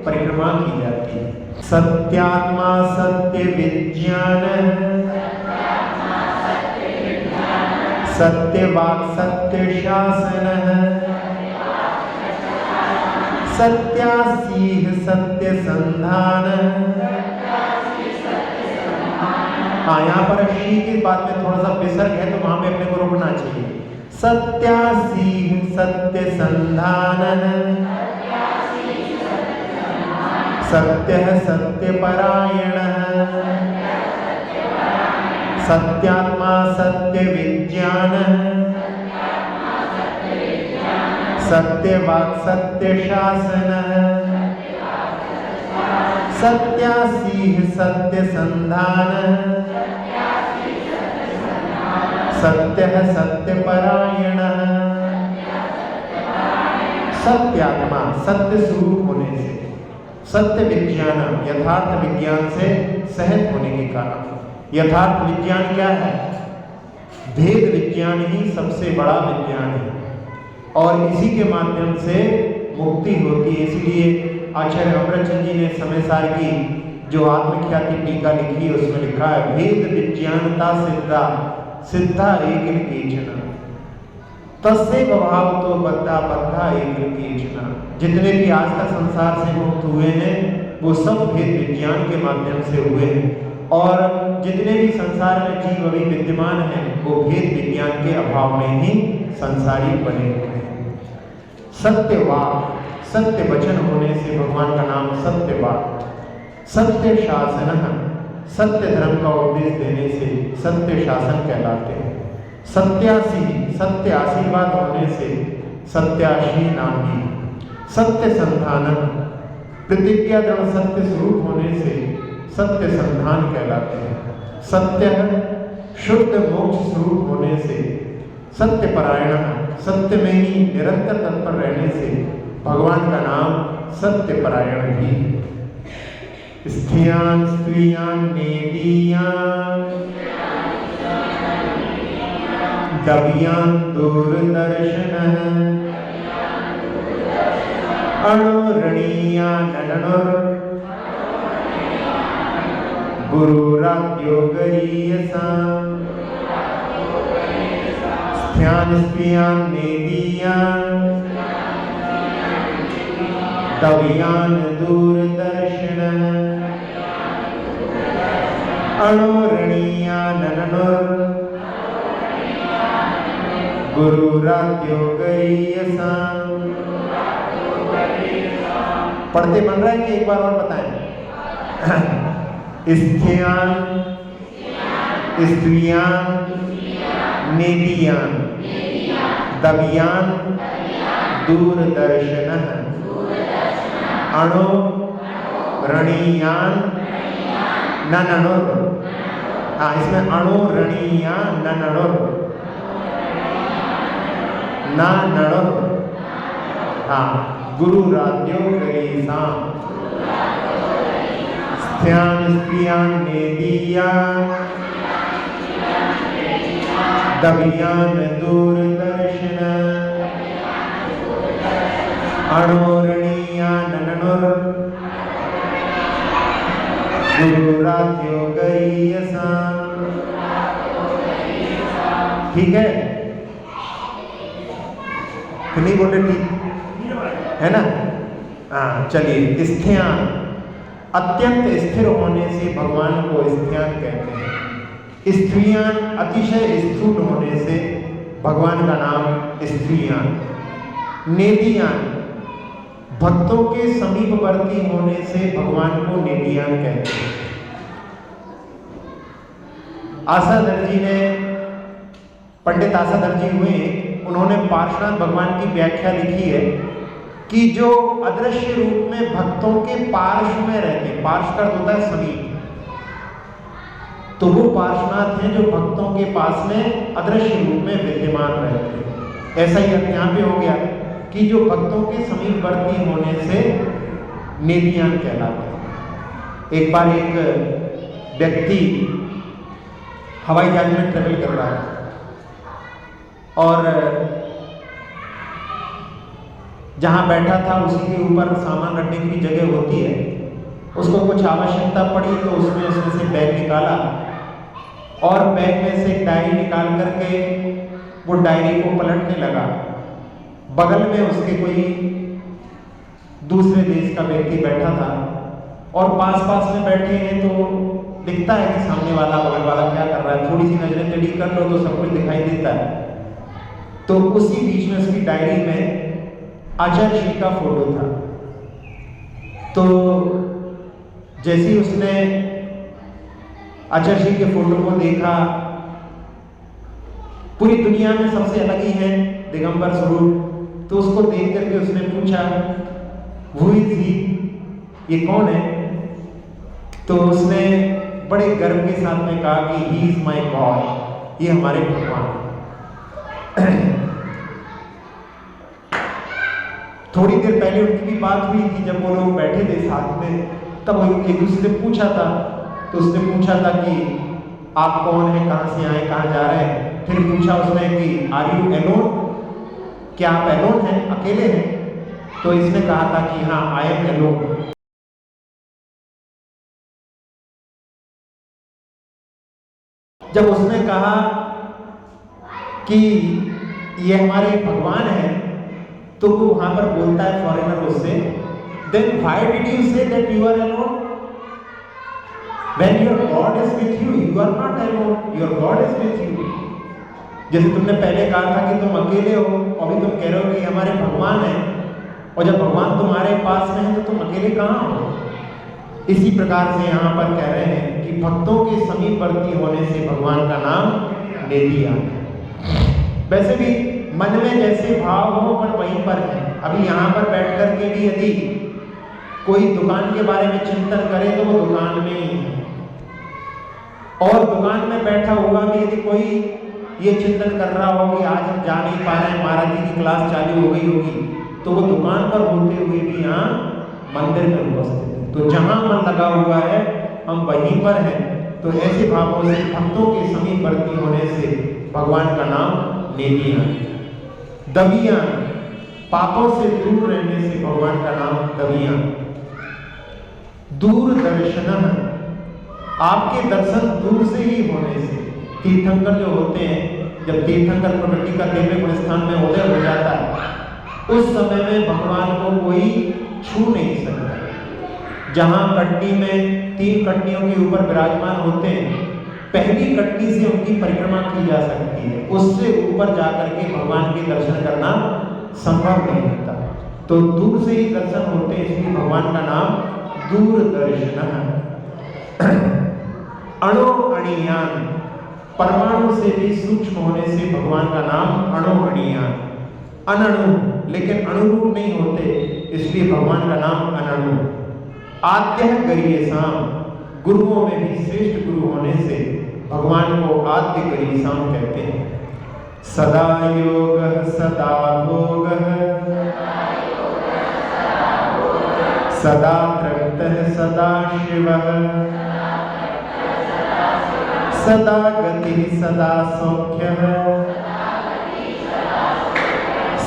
परिक्रमा की जाती है। सत्यात्मा सत्य विज्ञान, सत्यवाक् सत्य शासन, सत्यासीह सत्य संधान। हाँ, यहाँ पर शी की बात में थोड़ा सा विसर्ग है, तो वहां पे अपने को रुकना चाहिए। सत्यासीह सत्य संधान, सत्य सत्य परायण, सत्यात्मा सत्य विज्ञान, सत्यवाक् सत्य शासन, सत्यासीह सत्य संधान, सत्य सत्य परायण। सत्यात्मा, सत्य स्वरूप होने से, सत्य विज्ञान, यथार्थ विज्ञान से सहित होने के कारण। यथार्थ विज्ञान क्या है? भेद विज्ञान ही सबसे बड़ा विज्ञान है और इसी के माध्यम से मुक्ति होती है। इसीलिए आचार्य अमृतचंद जी ने समय-सार की जो आत्मख्याति टीका लिखी है उसमें लिखा है, भेद विज्ञानता सिद्धा सिद्धा एकिल केचन तस्य भाव तो बद्धा बद्धा एकिल केचन। जितने भी आज तक संसार से मुक्त हुए हैं वो सब भेद विज्ञान के माध्यम से हुए हैं और जितने भी संसार में जीव अभी विद्यमान हैं वो भेद विज्ञान के अभाव में ही संसारी बने हुए हैं। सत्यवाक, सत्य वचन होने से भगवान का नाम सत्यवाक। सत्य शासन, सत्य धर्म का उपदेश देने से सत्य शासन कहलाते हैं। सत्यासी, सत्य आशीर्वाद होने से सत्याशी नामी। सत्य संधान, प्रतिज्ञा दृढ़ सत्य स्वरूप होने से सत्य संधान कहलाते हैं। सत्य शुद्ध मोक्ष स्वरूप होने से सत्य परायण, सत्य में ही निरंतर तत्पर रहने से भगवान का नाम सत्य परायण भी। स्त्रियां स्त्रियां नेदियां दवियां दूरदर्शन अणुरणीया नननुर गुरुरात्योगरीयसा। स्त्रियां स्त्रियां नेदियां दवियां दूरदर्शन अणुरणीया नननुर गुरुरात्योगरीयसा। पढ़ते बन रहा है कि एक बार और बताएं? स्त्रियां स्त्रियां नेदियां दवियां दूरदर्शन अणुरणीयां नननुर। हाँ, इसमें अणुरणीयां नननुर ना नणुर। हाँ, गुरुरात्योगरीयसा। स्त्रियां स्त्रियां नेदियां दवियां दूरदर्शन अणुरणीया नननुर गुरुरात्योगरीयसा। ठीक है? नहीं बोले ठीक है ना? हाँ, चलिए। स्त्रियां, अत्यंत स्थिर होने से भगवान को स्त्रियां कहते हैं। स्त्रियां अतिशय स्थूल होने से भगवान का नाम स्त्रियां। नेदियां, भक्तों के समीपवर्ती होने से भगवान को नेदियां कहते हैं। आसाधर जी ने, पंडित आसाधर जी हुए, उन्होंने पार्श्वनाथ भगवान की व्याख्या लिखी है कि जो अदृश्य रूप में भक्तों के पार्श्व में रहते, पार्श्व का होता है समीप, तो वो पार्श्वनाथ हैं जो भक्तों के पास में अदृश्य रूप में विद्यमान रहते हैं। ऐसा ही यहाँ पे हो गया कि जो भक्तों के समीपवर्ती होने से नेदियां कहलाते हैं। एक बार एक व्यक्ति हवाई जहाज में ट्रेवल कर रहा है और जहां बैठा था उसी के ऊपर सामान रखने की जगह होती है। उसको कुछ आवश्यकता पड़ी तो उसमें से बैग निकाला और बैग में से एक डायरी निकाल करके वो डायरी को पलटने लगा। बगल में उसके कोई दूसरे देश का व्यक्ति बैठा था और पास पास में बैठे हैं तो दिखता है कि सामने वाला बगल वाला क्या कर रहा है। थोड़ी सी नजरें टेढ़ी कर लो तो सब कुछ दिखाई देता है। तो उसी बीच में उसकी डायरी में आचार्य श्री का फोटो था। तो जैसे ही उसने आचार्य श्री के फोटो को देखा, पूरी दुनिया में सबसे अलग ही है दिगंबर स्वरूप, तो उसको देख करके उसने पूछा हु इज ही, ये कौन है? तो उसने बड़े गर्व के साथ में कहा कि ही इज माई गॉड, ये हमारे भगवान। थोड़ी देर पहले उनकी भी बात हुई थी, जब वो लोग बैठे थे साथ में, तब एक दूसरे से पूछा था। तो उसने पूछा था कि आप कौन हैं, कहाँ से आए, कहाँ जा रहे हैं। फिर पूछा उसने कि आर यू एलोन, क्या आप एलोन हैं, अकेले हैं। तो इसने कहा था कि हाँ आई एम एलोन। जब उसने कहा कि ये हमारे भगवान हैं, तो वो वहां पर बोलता है फॉरेनर उससे, then why did you say that you are alone when your god is with you, you are not alone, your god is with you. जैसे तुमने पहले कहा था कि तुम अकेले हो, अभी तुम कह रहे हो कि हमारे भगवान हैं, और जब भगवान तुम्हारे पास में है तो तुम अकेले कहाँ हो। इसी प्रकार से यहाँ पर कह रहे हैं कि भक्तों के समीपवर्ती होने से भगवान का नाम ले दिया। वैसे भी मन में जैसे भाव हो पर वहीं पर है। अभी यहाँ पर बैठ कर के भी यदि कोई दुकान के बारे में चिंतन करे तो वो दुकान में ही है, और दुकान में बैठा हुआ भी यदि कोई ये चिंतन कर रहा हो कि आज हम जा नहीं पा रहे हैं, महाराज जी की क्लास चालू हो गई होगी, तो वो दुकान पर होते हुए भी यहाँ मंदिर में उपस्थित है। तो जहाँ मन लगा हुआ है हम वहीं पर हैं। तो ऐसे भावों से भक्तों के समीपवर्ती होने से भगवान का नाम ले लिया। दबियां, पापों से दूर रहने से भगवान का नाम दबियां। दूरदर्शन, आपके दर्शन दूर से ही होने से। तीर्थंकर जो होते हैं, जब तीर्थंकर प्रकृति का 13वें गुण स्थान में उदय हो जाता है, उस समय में भगवान को कोई छू नहीं सकता। जहां कट्टी में 3 कट्टियों के ऊपर विराजमान होते हैं, पहली कट्टी से उनकी परिक्रमा की जा सकती है, उससे ऊपर जाकर के भगवान के दर्शन करना संभव नहीं होता। तो दूर से ही दर्शन होते हैं, इसलिए भगवान का नाम दूरदर्शन। अणु अणियान, परमाणु से भी सूक्ष्म होने से भगवान का नाम अणु अणियान। अनणु, लेकिन अनुरूप नहीं होते, इसलिए भगवान का नाम अनणु। आद्य गरीयसाम, गुरुओं में भी श्रेष्ठ गुरु होने से भगवान को आद्य गरीयसाम कहते हैं। सदा योग सदा भोग, सदा तृप्त सदा शिव, सदा गति सदा सौख्य,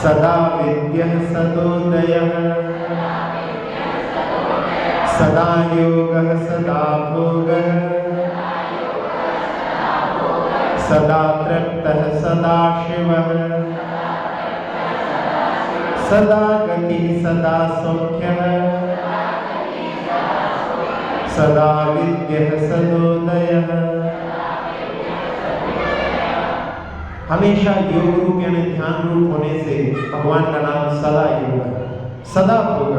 सदा विद्यः सदोदयः, सदा योगः सदा भोगः, सदा तृप्तः सदा शिवः, सदा गतिः सदा सौख्यः, सदा विद्यः सदोदयः। हमेशा योग रूप यानी ध्यान रूप होने से भगवान का नाम सदा योग है। सदा भोग,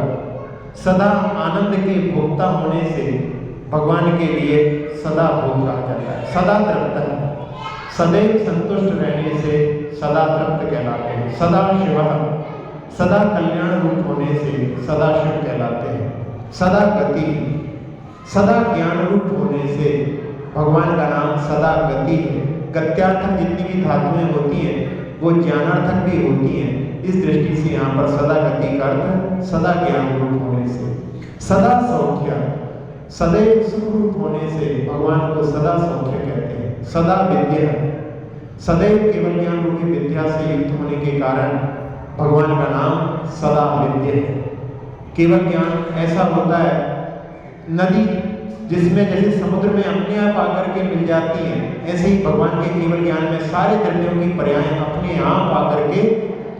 सदा आनंद के भोक्ता होने से भगवान के लिए सदा भोग कहा जाता है। सदा तृप्त, सदैव संतुष्ट रहने से सदा तृप्त कहलाते हैं। सदा शिव, सदा कल्याण रूप होने से सदा शिव कहलाते हैं। सदा गति, सदा ज्ञान रूप होने से भगवान का नाम सदा गति है। गत्यार्थक जितनी भी धातुएं होती हैं वो ज्ञानार्थक भी होती हैं। इस दृष्टि से यहाँ पर सदा गति का अर्थ सदा ज्ञान रूप होने से। सदा सौख्य, सदैव सुख रूप होने से भगवान को सदा सौख्य कहते हैं। सदा विद्या, सदैव केवल ज्ञान रूपी विद्या से युक्त होने के कारण भगवान का नाम सदा विद्या है। केवल ज्ञान ऐसा होता है नदी जिसमें जैसे समुद्र में अपने आप आकर के मिल जाती है, ऐसे ही भगवान के केवल ज्ञान में सारे द्रव्यों की पर्याय अपने आप आकर के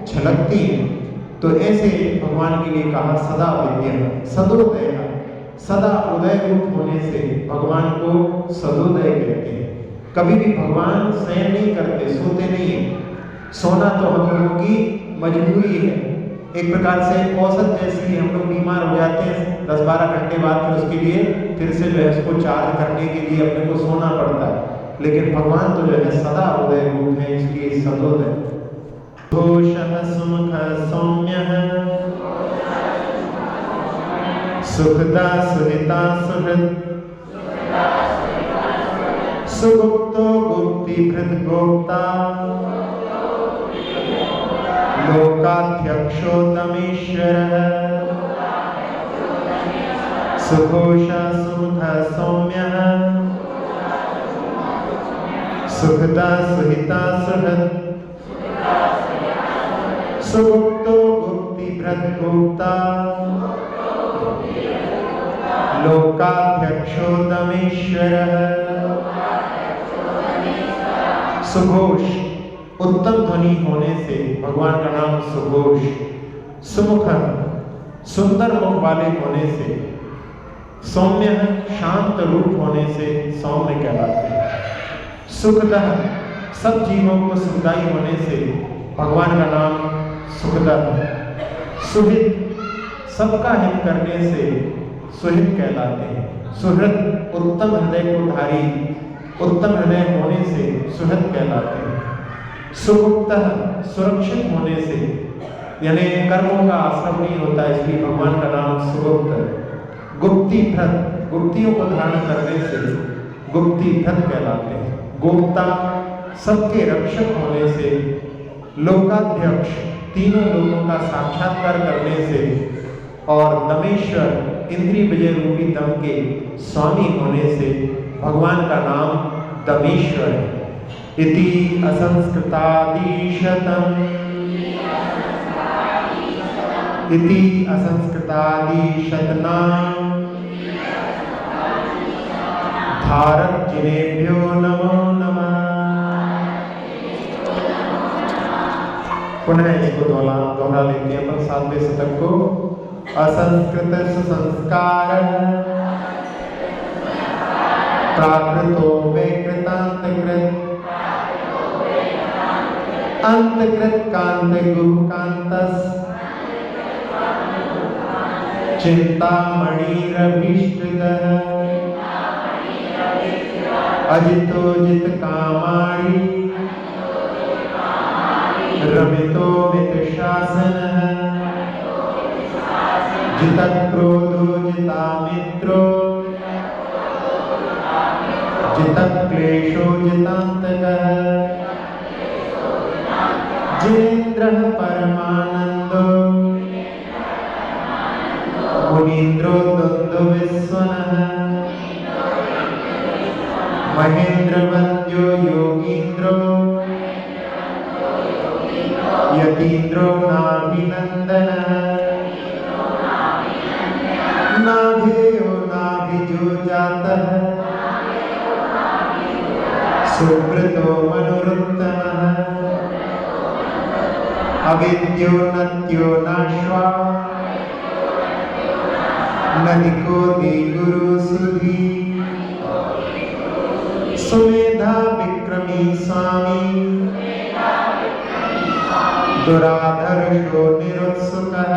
झलकती हैं। तो ऐसे भगवान के लिए कहा सदा विद्या, सदोदय, सदा उदय रूप होने से भगवान को सदोदय कहते हैं। कभी भी भगवान शयन नहीं करते, सोते नहीं है। सोना तो हम लोगों की मजबूरी है, एक प्रकार से औसत जैसी। हम लोग बीमार हो जाते हैं 10-12 घंटे बाद, फिर उसके लिए फिर से जो है उसको चार्ज करने के लिए अपने को सोना पड़ता है। लेकिन भगवान तो जो है सदा उदय रूप है, इसलिए सदोदय। घोषः सुमुखः सौम्यः, सुखदा सुहिता सुहृत्, सुगुप्तो गुप्तिभृत् गोप्ता, लोकाध्यक्षो दमीश्वरः, सुघोषः सुमुखः सौम्यः, सुखदा सुहिता सुहृद सुगुप्तो गुप्तिभृत् गुप्ता लोकाध्यक्षो दमेश्वरः। सुघोष उत्तम ध्वनि होने से भगवान का नाम सुघोष, सुमुख सुंदर मुख वाले होने से, सौम्य शांत रूप होने से सौम्य कहलाते हैं। सुखदः सब जीवों को सुखदाई होने से भगवान का नाम सुखदः। सुहित सबका हित करने से सुहित कहलाते हैं। सुहृद उत्तम हृदय को धारी, उत्तम हृदय होने से सुहृद कहलाते हैं। सुगुप्त सुरक्षित होने से, यानी कर्मों का आश्रम नहीं होता, इसलिए भगवान का नाम सुगुप्त है। गुप्तिभृत गुप्तियों को धारण करने से गुप्तिभृत कहलाते हैं। गोप्ता सबके रक्षक होने से, लोकाध्यक्ष तीनों लोगों का साक्षात्कार करने से, और दमेश्वर इंद्रिय विजय रूपी दम के स्वामी होने से भगवान का नाम दमेश्वर है। इति असंस्कृतादिशतम् इति असंस्कृतादिशतनाम भारत जिनेभ्यो नमो नमः। पुनः इसको दोहरा लेते हैं अपन 7वें शतक को। असंस्कृत सुसंस्कार प्राकृतो वैकृतांतकृत अंतकृत कांत गुहकांतस चिंतामणिरभीष्टदः अजितो जित कामाणि रमितो मित शासनः जितक्रोधो जितामित्रो जितक्लेशो जितान्तकः जिनेन्द्रः परमानन्दो मुनीन्द्रो द्वन्द्वविस्वनः महेन्द्रवन्द्यो योगीन्द्रो यतीन्द्रो नाभिनन्दनः नाभेयो नाभिजो जातः सुब्रतो मनुरुत्तमः अविद्यो नत्यो नाश्वा ननिको दिगुरु सुधी सुमेधा विक्रमी स्वामी दुराधर्षो निरुत्सुकः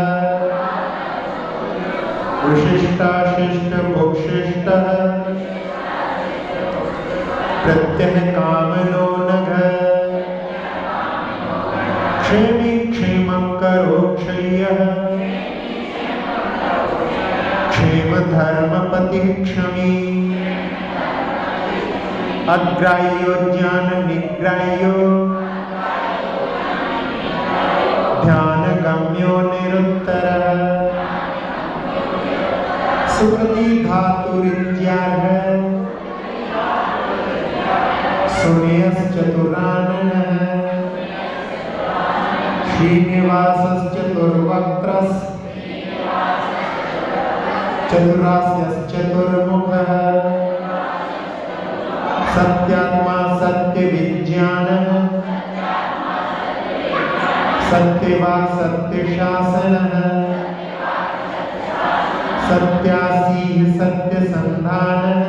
विशिष्टाशिष्ट भुक्षिष्टः प्रत्यह कामनो नघ क्षेमी क्षेमं करो क्षय्यः क्षेम धर्मपति क्षमी अग्राह्यो ज्ञान निग्राह्यो ध्यान गम्यो निरुत्तरः सुकृति धातुरित्यार्ह सुमेयश्चतुराननः श्रीनिवासश्चतुर्वक्त्रः चतुरास्यश्चतुर्मुखः सत्यात्मा सत्यविज्ञानः सत्यवाक् सत्यशासनः सत्यासीः सत्यसन्धानः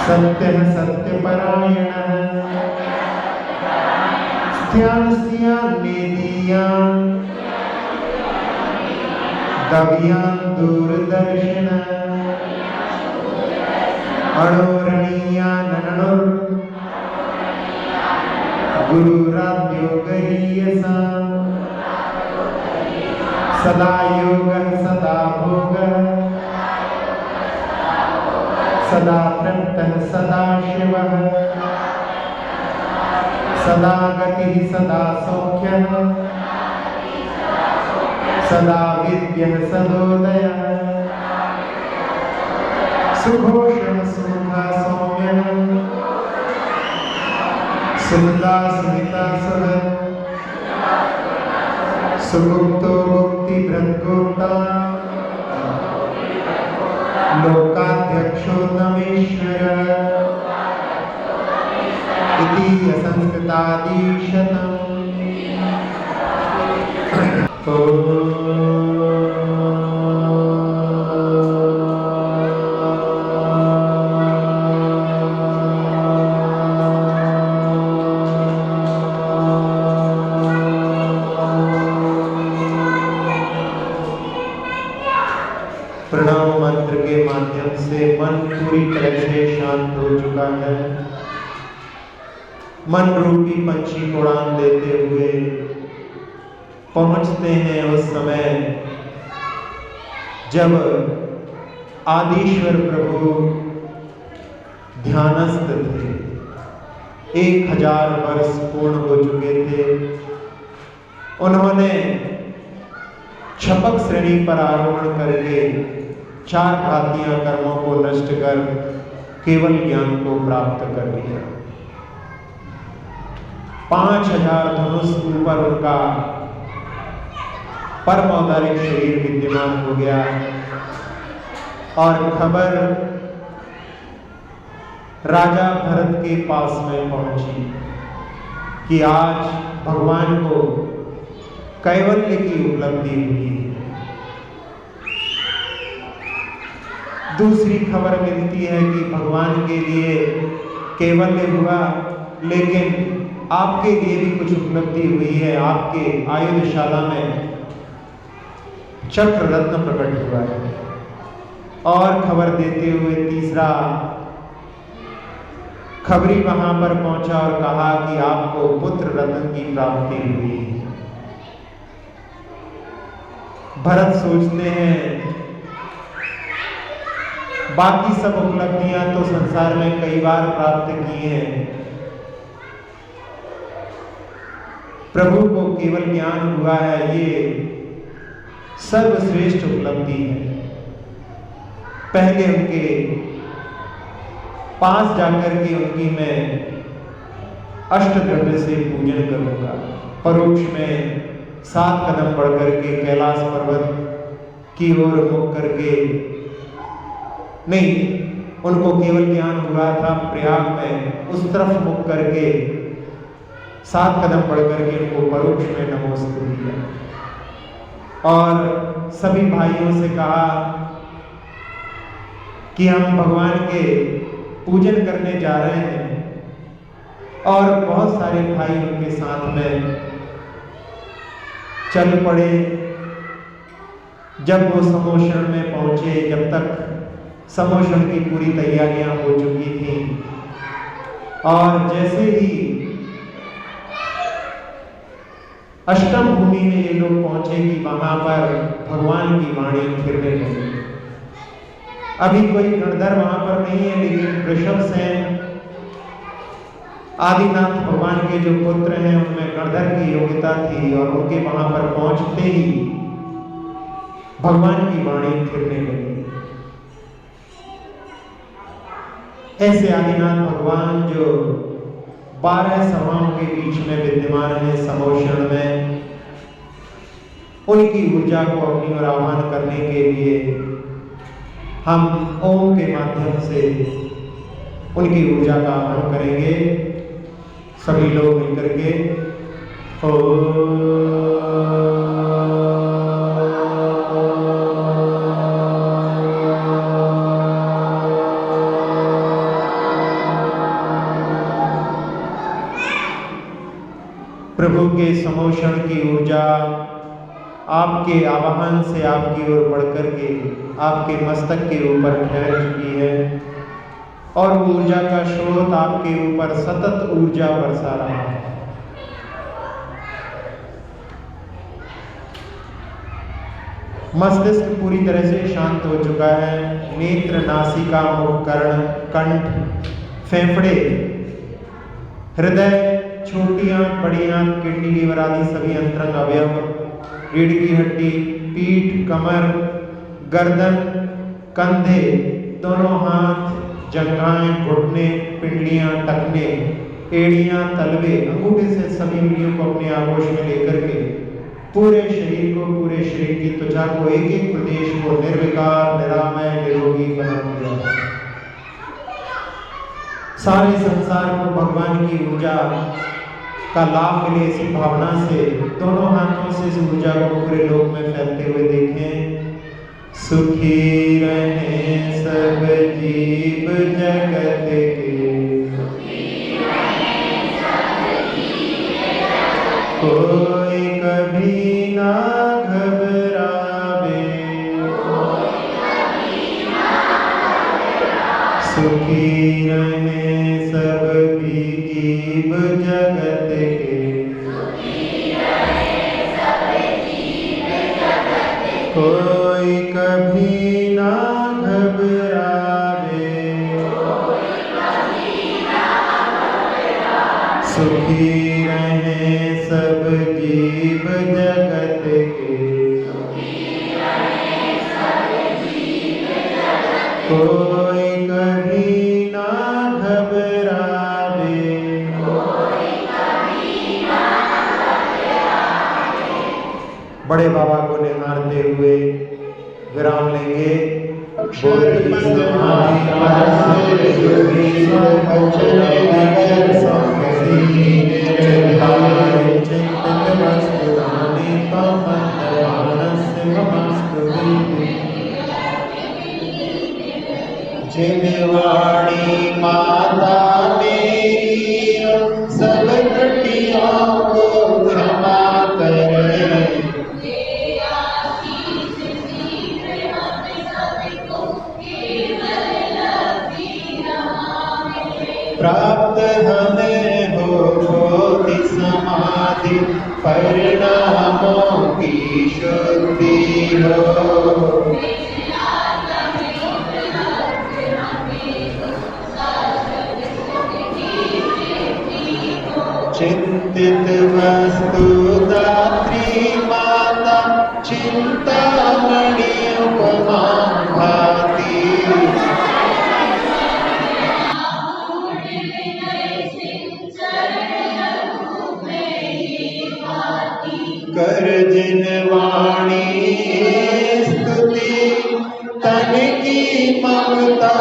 सत्यः सत्यपरायणः स्त्यान्नेदीयान् दव्यान् दूरदर्शनः अणोरणीयानणुर् गुरुराद्यो गरीयसाम् सदा योगः सदा भोगः सदा तृप्तः सदा शिवः सदा गतिः सदा सौख्यः सदा विद्यः सदोदयः सुघोषः सुमुखः सौम्यः सुमला सुमिता सह सुगुप्तो गुप्ति भृतगुप्ता लोकाध्यक्षो नमेश्वर इति असंस्कृतादिशतम्। प्रणव मंत्र के माध्यम से मन पूरी तरह से शांत हो चुका है। मन रूपी पंछी को उड़ान देते हुए पहुंचते हैं उस समय जब आदिश्वर प्रभु ध्यानस्थ थे। 1000 वर्ष पूर्ण हो चुके थे। उन्होंने क्षपक श्रेणी पर आरोहण करके 4 घातियां कर्मों को नष्ट कर केवल ज्ञान को प्राप्त कर लिया। 5000 धनुष ऊपर उनका परम औदारिक शरीर विद्यमान हो गया और खबर राजा भरत के पास में पहुंची कि आज भगवान को कैवल्य की उपलब्धि हुई है। दूसरी खबर मिलती है कि भगवान के लिए कैवल्य हुआ, लेकिन आपके लिए भी कुछ उपलब्धि हुई है। आपके आयुधशाला में चक्र रत्न प्रकट हुआ है। और खबर देते हुए तीसरा खबरी वहां पर पहुंचा और कहा कि आपको पुत्र रत्न की प्राप्ति हुई है। भरत सोचते हैं बाकी सब उपलब्धियां तो संसार में कई बार प्राप्त की हैं, प्रभु को केवल ज्ञान हुआ है, ये सर्वश्रेष्ठ उपलब्धि है। पहले उनके पास जाकर के उनकी मैं अष्टद्रव्य से पूजन करूंगा। परोक्ष में 7 कदम बढ़ करके कैलाश पर्वत की ओर मुख करके, नहीं, उनको केवल ज्ञान हुआ था प्रयाग में, उस तरफ मुख करके 7 कदम बढ़ करके उनको परोक्ष में नमोस्तु किया और सभी भाइयों से कहा कि हम भगवान के पूजन करने जा रहे हैं। और बहुत सारे भाई उनके साथ में चल पड़े। जब वो समोषण में पहुंचे, जब तक समोषण की पूरी तैयारियां हो चुकी थी और जैसे ही अष्टम भूमि में ये लोग पहुंचे कि वहां पर भगवान की वाणी फिरने लगी। अभी कोई गणधर वहां पर नहीं है, लेकिन वृषभ सेन आदिनाथ भगवान के जो पुत्र हैं उनमें गणधर की योग्यता थी और उनके वहां पर पहुंचते ही भगवान की वाणी फिरने लगी। ऐसे आदिनाथ भगवान जो 12 सभाओं के बीच में विद्यमान है समोषण में, उनकी ऊर्जा को अपनी ओर आह्वान करने के लिए हम ओम के माध्यम से उनकी ऊर्जा का आह्वान करेंगे। सभी लोग मिलकर के प्रभु के समोषण की ऊर्जा आपके आवाहन से आपकी ओर बढ़कर के आपके मस्तक के ऊपर ठहर चुकी है और ऊर्जा का स्रोत आपके ऊपर सतत ऊर्जा बरसा रहा है। मस्तिष्क पूरी तरह से शांत हो चुका है। नेत्र, नासिका, मुख, कर्ण, कंठ, फेफड़े, हृदय, छोटी आंख, बड़ी आंख, किडनी, लीवर आदि सभी अंतरंग अवयव, रीढ़ की हड्डी, पीठ, कमर, गर्दन, कंधे, दोनों हाथ, जंघाएं, घुटने, पिंडलियां, टखने, एड़ियां, तलवे, अंगूठे से सभी इंद्रियों को अपने आगोश में लेकर के पूरे शरीर को, पूरे शरीर की त्वचा को, एक एक प्रदेश को निर्विकार, निरामय, निरोगी बना दिया। सारे संसार को भगवान की ऊर्जा का लाभ मिले, इसी भावना से दोनों हाथों से इस ऊर्जा को पूरे लोक में फैलते हुए देखें। सुखी रहे सब जीव जगत के, कोई कभी ना घबरावे, सुखी रहे सब भी जीव जगत के, कोई कभी ना घबरावे, सुखी रहे सब जीव जगत के, कोई कभी ना घबरावे। बड़े बाबा को निहारते हुए विराम लेंगे। जिनवाणी माता मेरी सब त्रुटियों को क्षमा करे, प्राप्त हमें हो बोधि समाधि, परिणामों की शुद्धि हो। चिंतित वस्तु दात्री माता, चिंतामणि उपमा भाती, कर जिनवाणी स्तुति, तन की ममता